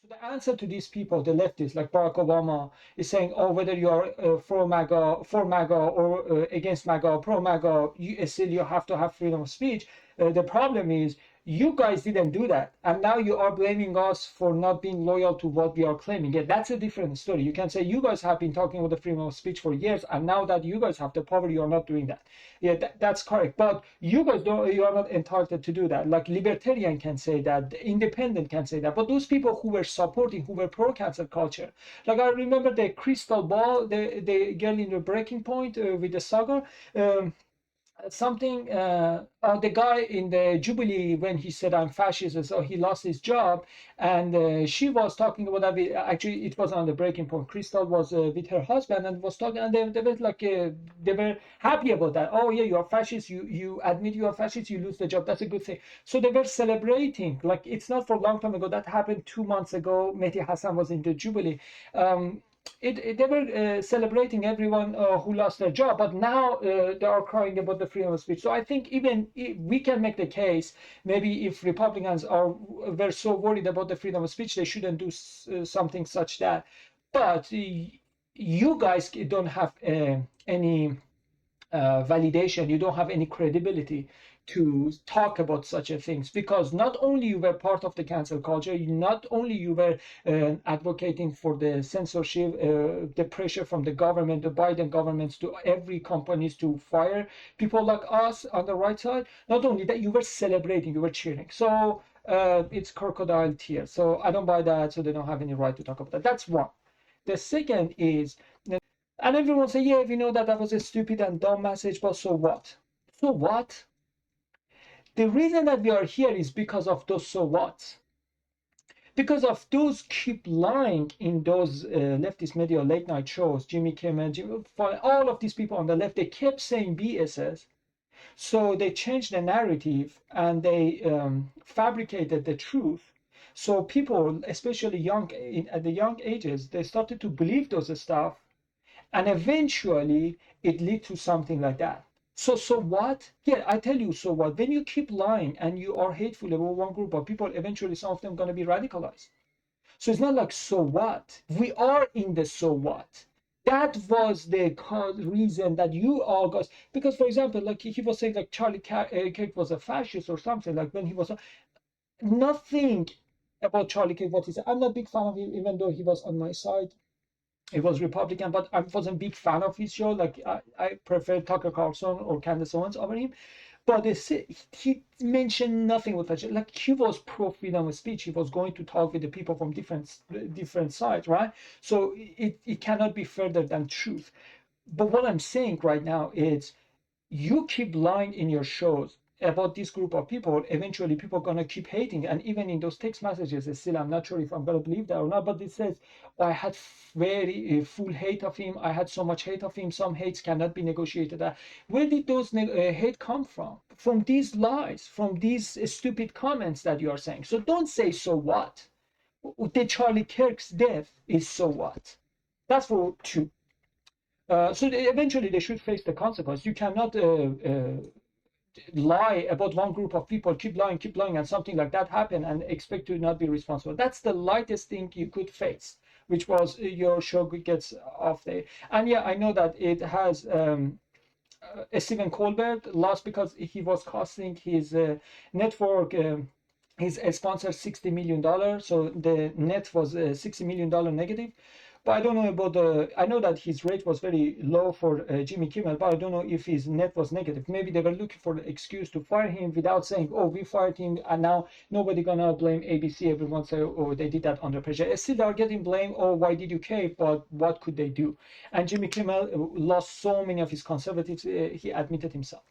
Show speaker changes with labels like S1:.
S1: So the answer to these people, the leftists like Barack Obama, is saying, oh, whether you are for MAGA or against MAGA, or pro MAGA, still you have to have freedom of speech. The problem is you guys didn't do that, and now you are blaming us for not being loyal to what we are claiming. Yeah, that's a different story. You can say you guys have been talking about the freedom of speech for years, and now that you guys have the power, you are not doing that. Yeah, that's correct. But you guys don't. You are not entitled to do that. Like libertarian can say that, the independent can say that. But those people who were supporting, who were pro cancel culture, like I remember the crystal ball, the girl in the breaking point with the saga. Something the guy in the Jubilee, when he said I'm fascist, so he lost his job, and she was talking about that. Actually, it was on the breaking point. Crystal was with her husband and was talking, and they were like they were happy about that. Oh yeah, you are fascist. You admit you are fascist. You lose the job. That's a good thing. So they were celebrating. Like it's not for a long time ago. That happened 2 months ago. Mehdi Hassan was in the Jubilee. They were celebrating everyone who lost their job, but now they are crying about the freedom of speech. So I think even if we can make the case, maybe if Republicans were so worried about the freedom of speech, they shouldn't do something such that. But you guys don't have any validation. You don't have any credibility to talk about such a things, because not only you were part of the cancel culture, not only you were advocating for the censorship, the pressure from the government, the Biden governments, to every companies to fire people like us on the right side. Not only that, you were celebrating, you were cheering. So it's crocodile tears. So I don't buy that. So they don't have any right to talk about that. That's one. The second is, and everyone say, yeah, we know that that was a stupid and dumb message, but so what? So what? The reason that we are here is because of those so what. Because of those keep lying in those leftist media late night shows, Jimmy Kimmel, all of these people on the left, they kept saying BSS. So they changed the narrative and they fabricated the truth. So people, especially at the young ages, they started to believe those stuff, and eventually it leads to something like that. So what? Yeah, I tell you, so what? When you keep lying and you are hateful about one group of people, eventually some of them going to be radicalized. So it's not like, so what? We are in the so what. That was the reason that you all got, because for example, like he was saying, like Charlie Kirk was a fascist or something, like when he was nothing about Charlie Kirk, what he said. I'm not a big fan of him, even though he was on my side. He was Republican, but I wasn't a big fan of his show. Like I prefer Tucker Carlson or Candace Owens over him. But he mentioned nothing with that. Like he was pro freedom of speech. He was going to talk with the people from different sides, right? So it cannot be further than truth. But what I'm saying right now is, you keep lying in your shows about this group of people, eventually people are going to keep hating. And even in those text messages, still, I'm not sure if I'm going to believe that or not, but it says, oh, I had very full hate of him. I had so much hate of him. Some hates cannot be negotiated. Where did those hate come from? From these lies, from these stupid comments that you are saying. So don't say, so what? The Charlie Kirk's death is so what? That's for two. So eventually they should face the consequence. You cannot lie about one group of people, keep lying, and something like that happen and expect to not be responsible. That's the lightest thing you could face, which was your show gets off there. And yeah, I know that it has Stephen Colbert lost because he was costing his network. His sponsor $60 million, so the net was $60 million negative. But I don't know about I know that his rate was very low for Jimmy Kimmel, but I don't know if his net was negative. Maybe they were looking for an excuse to fire him without saying, oh, we fired him, and now nobody gonna blame ABC. Everyone say, oh, they did that under pressure. Still, they are getting blamed. Oh, why did you cave? But what could they do? And Jimmy Kimmel lost so many of his conservatives. He admitted himself.